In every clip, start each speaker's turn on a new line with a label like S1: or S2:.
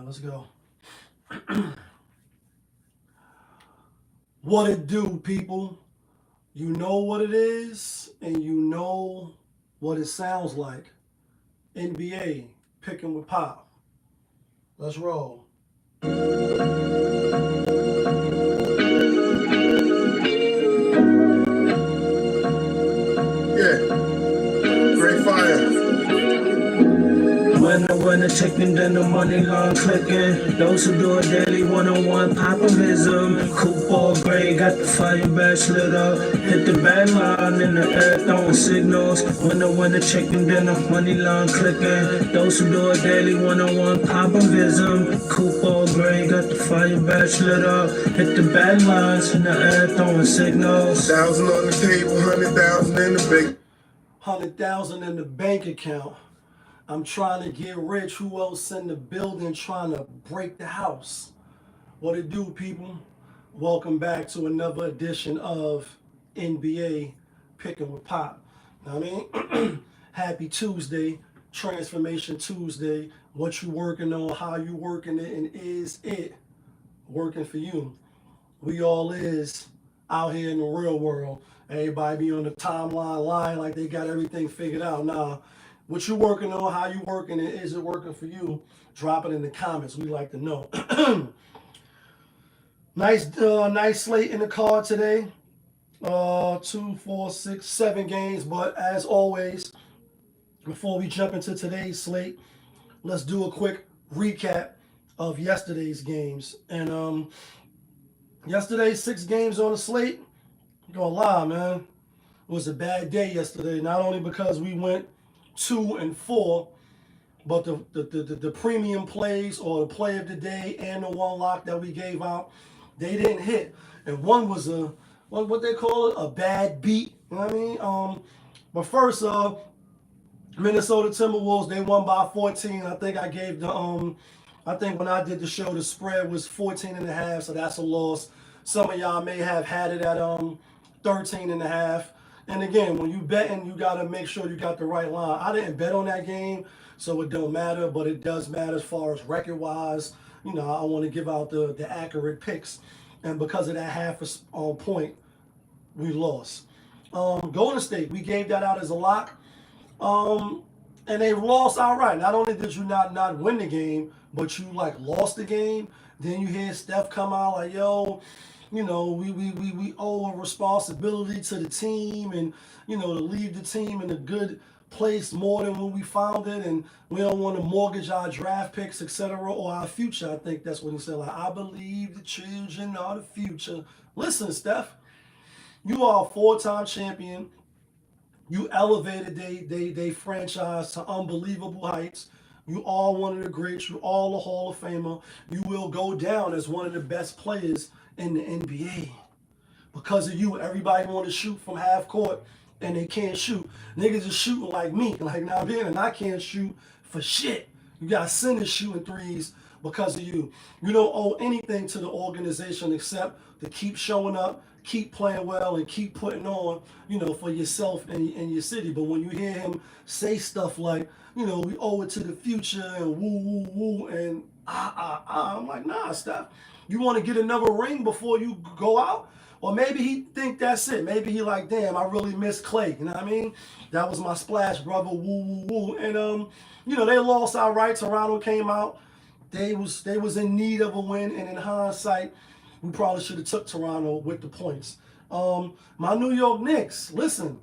S1: right, let's go. What it do, people? You know what it is, and you know what it sounds like. NBA picking with Pop. Let's roll.
S2: Yeah, great fire.
S3: When I win a chicken, then the money line clicking. Those who do it daily, one-on-one popovism. Coupe all gray, got the fire badge lit up. Hit the bad line in the air, throwing signals. When I win a chicken, then the money line clicking. Those who do it daily, one-on-one popovism. Coupe all gray, got the fire badge lit up. Hit the bad lines in the air, throwing signals.
S2: 1,000 on the table, 100,000 in the bank.
S1: 100,000 in the bank account. I'm trying to get rich. Who else in the building trying to break the house? What it do, people? Welcome back to another edition of NBA Picking with Pop. Know what I mean? Happy Tuesday, Transformation Tuesday. What you working on, how you working it, and is it working for you? We all is out here in the real world. Everybody be on the timeline lying like they got everything figured out. Nah, what you working on, how you working it, is it working for you? Drop it in the comments. We like to know. Nice slate in the card today. 2, 4, 6, 7 games. But as always, before we jump into today's slate, let's do a quick recap of yesterday's games. And yesterday's 6 games on the slate. I'm gonna lie, man. It was a bad day yesterday. Not only because we went 2 and 4, but the premium plays or the play of the day and the one lock that we gave out, they didn't hit. And one was what they call it, a bad beat. You know what I mean? But first, Minnesota Timberwolves, they won by 14. I think I gave I think when I did the show, the spread was 14 and a half, so that's a loss. Some of y'all may have had it at 13 and a half. And again, when you betting, you got to make sure you got the right line. I didn't bet on that game, so it don't matter, but it does matter as far as record-wise. You know, I want to give out the accurate picks. And because of that half a point, we lost. Golden State, we gave that out as a lock. And they lost outright. Not only did you not win the game, but you like lost the game. Then you hear Steph come out like, yo, you know, we owe a responsibility to the team and, you know, to leave the team in a good place more than when we found it. And we don't want to mortgage our draft picks, etc., or our future. I think that's what he said. Like, I believe the children are the future. Listen, Steph, you are a 4-time champion. You elevated they franchise to unbelievable heights. You are one of the greats. You all a Hall of Famer. You will go down as one of the best players in the NBA. Because of you, everybody want to shoot from half court, and they can't shoot. Niggas is shooting like me, like now being, and I can't shoot for shit. You got centers shooting threes because of you. You don't owe anything to the organization except to keep showing up, keep playing well, and keep putting on, you know, for yourself and your city. But when you hear him say stuff like, you know, we owe it to the future and woo, woo, woo, and I'm like, nah, Steph. You want to get another ring before you go out? Or maybe he think that's it. Maybe he like, damn, I really miss Clay. You know what I mean? That was my splash, brother. Woo, woo, woo. And you know, they lost outright. Toronto came out. They was in need of a win, and in hindsight, we probably should have took Toronto with the points. My New York Knicks, listen,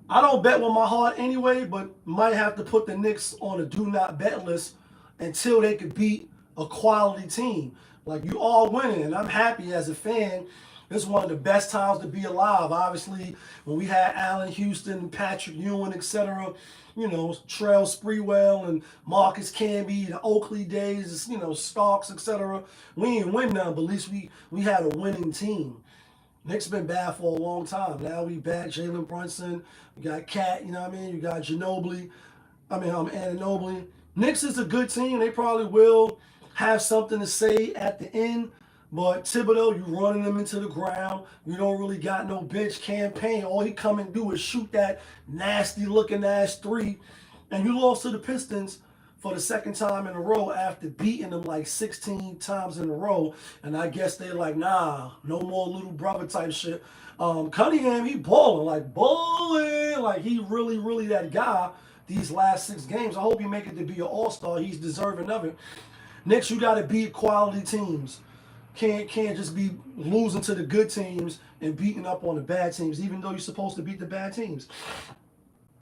S1: I don't bet with my heart anyway, but might have to put the Knicks on a do not bet list until they could beat a quality team. Like, you all winning, and I'm happy as a fan. This is one of the best times to be alive. Obviously, when we had Allen Houston, Patrick Ewing, etc., you know, Trell Sprewell and Marcus Camby, the Oakley days, you know, Starks, etc. We ain't win none, but at least we had a winning team. Knicks been bad for a long time. Now we back Jalen Brunson. We got Cat, you know what I mean? You got Anunoby. Knicks is a good team. They probably will have something to say at the end. But Thibodeau, you running them into the ground. You don't really got no bench campaign. All he come and do is shoot that nasty looking ass three. And you lost to the Pistons for the second time in a row after beating them like 16 times in a row. And I guess they're like, nah, no more little brother type shit. Cunningham, he balling. Like he really, really that guy these last 6 games. I hope he make it to be an all-star. He's deserving of it. Next, you got to beat quality teams. Can't just be losing to the good teams and beating up on the bad teams, even though you're supposed to beat the bad teams.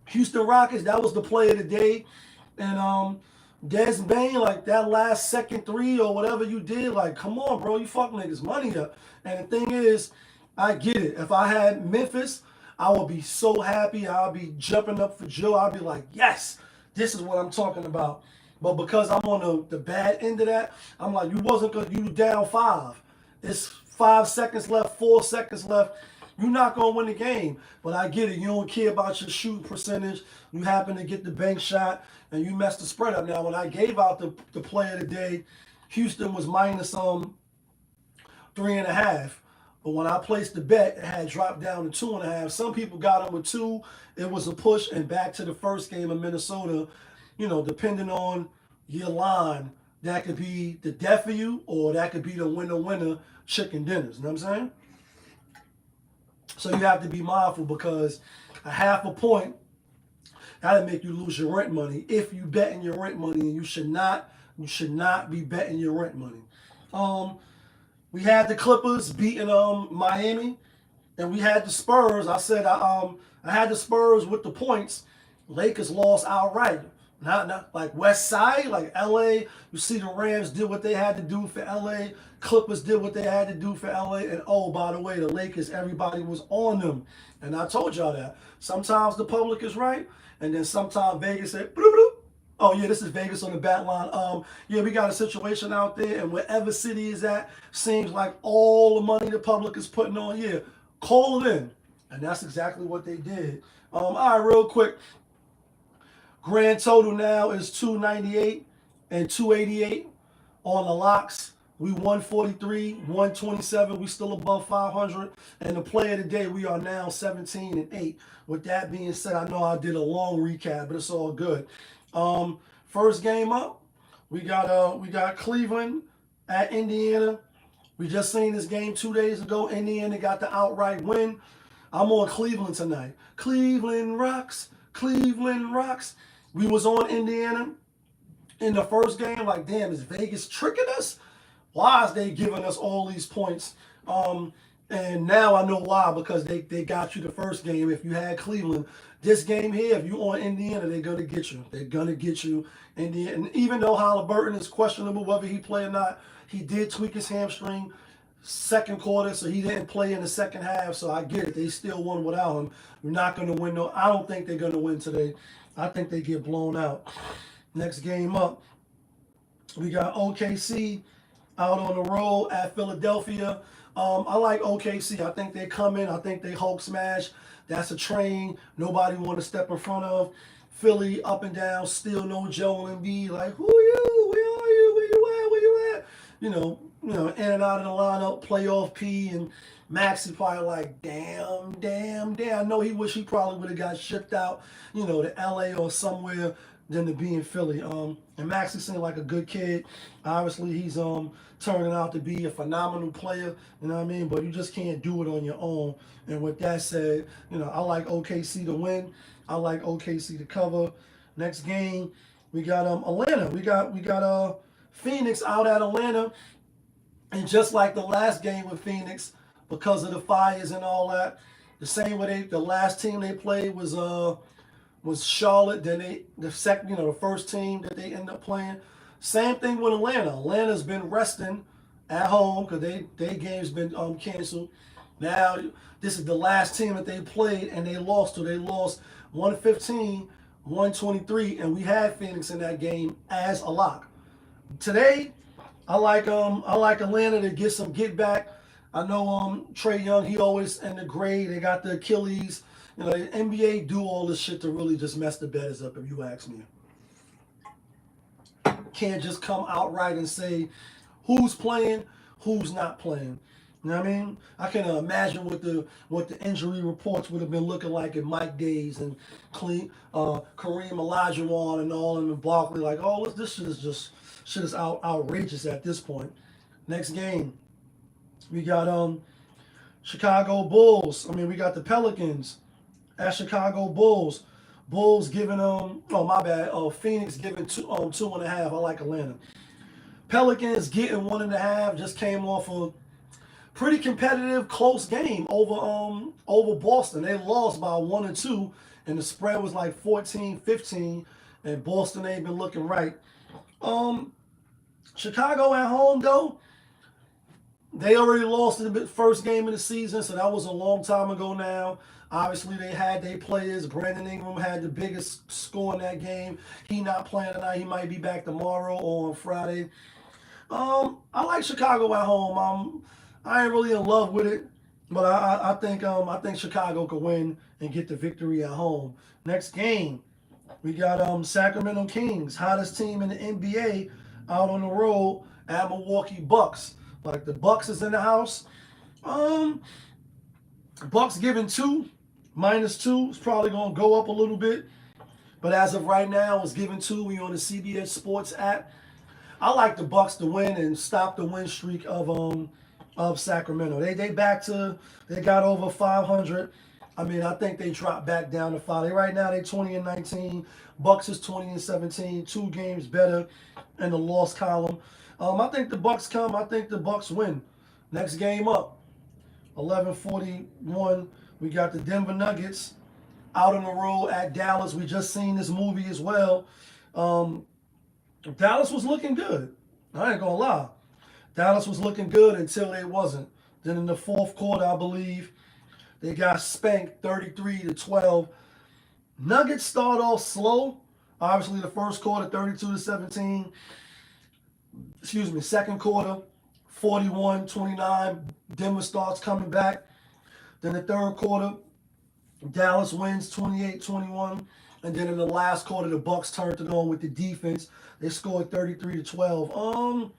S1: Houston Rockets, that was the play of the day. And Des Bain, like that last second 3 or whatever you did, like, come on, bro, you fuck niggas money up. And the thing is, I get it. If I had Memphis, I would be so happy. I'll be jumping up for Joe. I'll be like, yes, this is what I'm talking about. But because I'm on the bad end of that, I'm like, you down 5. It's 5 seconds left, 4 seconds left. You're not going to win the game. But I get it. You don't care about your shooting percentage. You happen to get the bank shot, and you messed the spread up. Now, when I gave out the play of the day, Houston was minus 3.5. But when I placed the bet, it had dropped down to 2.5. Some people got them with 2. It was a push, and back to the first game of Minnesota. You know, depending on your line, that could be the death of you, or that could be the winner chicken dinners. You know what I'm saying? So you have to be mindful, because a half a point, that'll make you lose your rent money if you betting your rent money, and you should not be betting your rent money. We had the Clippers beating Miami, and we had the Spurs. I said I had the Spurs with the points. Lakers lost outright. Not like West Side, like LA. You see the Rams did what they had to do for LA. Clippers did what they had to do for LA. And oh, by the way, the Lakers, everybody was on them. And I told y'all that. Sometimes the public is right, and then sometimes Vegas said, bloop, bloop. Oh yeah, this is Vegas on the bat line. Yeah, we got a situation out there, and wherever city is at, seems like all the money the public is putting on, yeah, call it in. And that's exactly what they did. All right, real quick. Grand total now is 298 and 288 on the locks. We 143, 127. We still above 500. And the play of the day, we are now 17 and 8. With that being said, I know I did a long recap, but it's all good. First game up, we got Cleveland at Indiana. We just seen this game 2 days ago. Indiana got the outright win. I'm on Cleveland tonight. Cleveland rocks. Cleveland rocks. We was on Indiana in the first game. Like, damn, is Vegas tricking us? Why is they giving us all these points? And now I know why, because they got you the first game. If you had Cleveland, this game here, if you on Indiana, they're going to get you. They're going to get you. Indiana. And even though Halliburton is questionable whether he play or not, he did tweak his hamstring second quarter, so he didn't play in the second half. So I get it. They still won without him. You're not going to win. No, I don't think they're going to win today. I think they get blown out. Next game up, we got OKC out on the road at Philadelphia. I like OKC. I think they come in. I think they Hulk smash. That's a train nobody want to step in front of. Philly up and down, still no Joel Embiid. Like, who are you? Where are you? Where you at? Where you at? You know, in and out of the lineup, playoff P, and Maxey probably like, damn. I know he wish he probably would have got shipped out, to LA or somewhere than to be in Philly. And Maxey seemed like a good kid. Obviously, he's turning out to be a phenomenal player, you know what I mean? But you just can't do it on your own. And with that said, I like OKC to win. I like OKC to cover. Next game, we got Atlanta. We got Phoenix out at Atlanta. And just like the last game with Phoenix, because of the fires and all that, the same way the last team they played was Charlotte. Then the first team that they ended up playing. Same thing with Atlanta. Atlanta's been resting at home because their game's been canceled. Now this is the last team that they played and they lost to. They lost 115, 123, and we had Phoenix in that game as a lock. Today, I like Atlanta to get some get back. I know Trae Young, he always in the grade. They got the Achilles. The NBA do all this shit to really just mess the bettors up, if you ask me. Can't just come outright and say who's playing, who's not playing. You know what I mean? I can imagine what the injury reports would have been looking like in Mike Days and Kareem Olajuwon and all, and Barkley. Like, oh, this shit is outrageous at this point. Next game, we got Chicago Bulls. I mean, we got the Pelicans at Chicago Bulls. Bulls giving oh my bad. Phoenix giving 2.5. I like Atlanta. Pelicans getting 1.5. Just came off a pretty competitive, close game over Boston. They lost by 1 or 2, and the spread was like 14-15. And Boston ain't been looking right. Chicago at home though. They already lost in the first game of the season, so that was a long time ago now. Obviously, they had their players. Brandon Ingram had the biggest score in that game. He not playing tonight. He might be back tomorrow or on Friday. I like Chicago at home. I ain't really in love with it, but I think Chicago could win and get the victory at home. Next game, we got Sacramento Kings, hottest team in the NBA, out on the road at Milwaukee Bucks. Like the Bucks is in the house. Bucks giving 2, -2. It's probably gonna go up a little bit, but as of right now, it's giving 2. We on the CBS Sports app. I like the Bucks to win and stop the win streak of Sacramento. They got over 500. I mean, I think they dropped back down to 5. Right now they 20-19. Bucks is 20-17. 2 games better in the loss column. I think the Bucks come. I think the Bucks win. Next game up, 11:41. We got the Denver Nuggets out on the road at Dallas. We just seen this movie as well. Dallas was looking good. I ain't gonna lie. Dallas was looking good until they wasn't. Then in the fourth quarter, I believe, they got spanked 33-12. Nuggets start off slow. Obviously, the first quarter, 32-17. Excuse me, second quarter, 41-29. Denver starts coming back. Then the third quarter, Dallas wins 28-21. And then in the last quarter, the Bucks turned it on with the defense. They scored 33-12.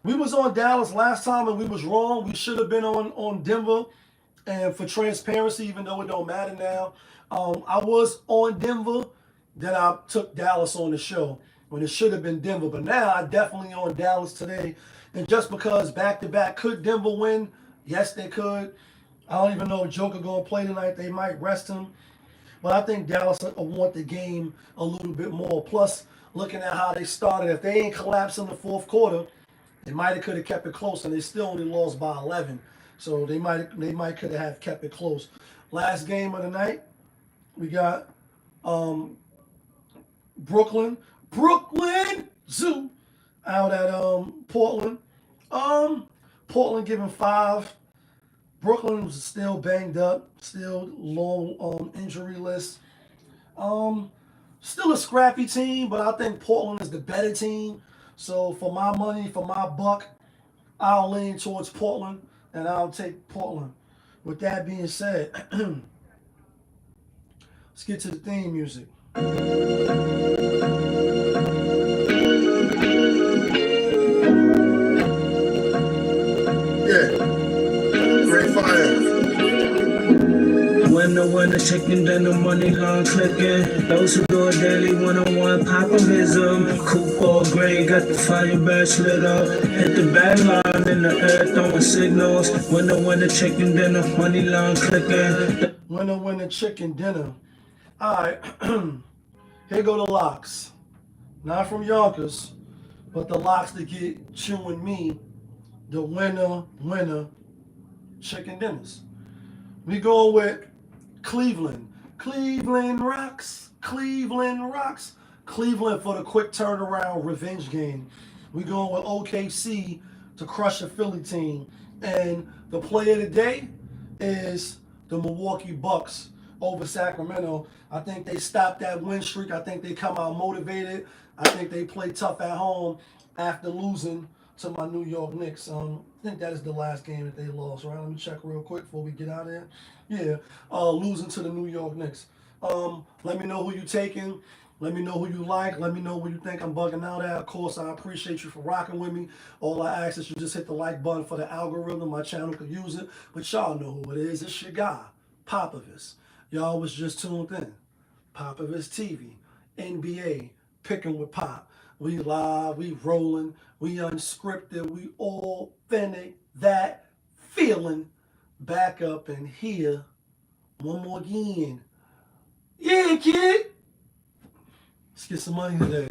S1: We was on Dallas last time and we was wrong. We should have been on Denver. And for transparency, even though it don't matter now, I was on Denver. Then I took Dallas on the show when it should have been Denver. But now I definitely on Dallas today. And just because back-to-back, could Denver win? Yes, they could. I don't even know if Joker going to play tonight. They might rest him. But I think Dallas will want the game a little bit more. Plus, looking at how they started, if they ain't collapsed in the fourth quarter, they might have could have kept it close, and they still only lost by 11. So they might could have kept it close. Last game of the night, we got Brooklyn Zoo out at Portland. Portland giving 5. Brooklyn was still banged up, still low injury list. Still a scrappy team, but I think Portland is the better team. So for my money, for my buck, I'll lean towards Portland, and I'll take Portland. With that being said, let's get to the theme music.
S2: Yeah. Great fire.
S3: Winner, chicken dinner, money long clicking. Those who do it daily, one-on-one, popivism. Coupe all gray, got the fire badge lit up. Hit the back line in the air, throwing signals. Winner, chicken dinner, money long clicking.
S1: Winner, chicken dinner. All right, here go the locks. Not from Yonkers, but the locks that get chewing me. The winner, chicken dinners. We go with Cleveland. Cleveland rocks. Cleveland rocks. Cleveland for the quick turnaround revenge game. We going with OKC to crush the Philly team. And the play of the day is the Milwaukee Bucks over Sacramento. I think they stopped that win streak. I think they come out motivated. I think they play tough at home after losing to my New York Knicks. I think that is the last game that they lost, right? Let me check real quick before we get out of here. Yeah, losing to the New York Knicks. Let me know who you taking. Let me know who you like. Let me know where you think I'm bugging out at. Of course, I appreciate you for rocking with me. All I ask is you just hit the like button for the algorithm. My channel could use it. But y'all know who it is. It's your guy, Popovich. Y'all was just tuned in. Popovich TV, NBA, Picking with Pop. We live, we rolling, we unscripted, we authentic. That feeling back up in here. One more again. Yeah, kid. Let's get some money today.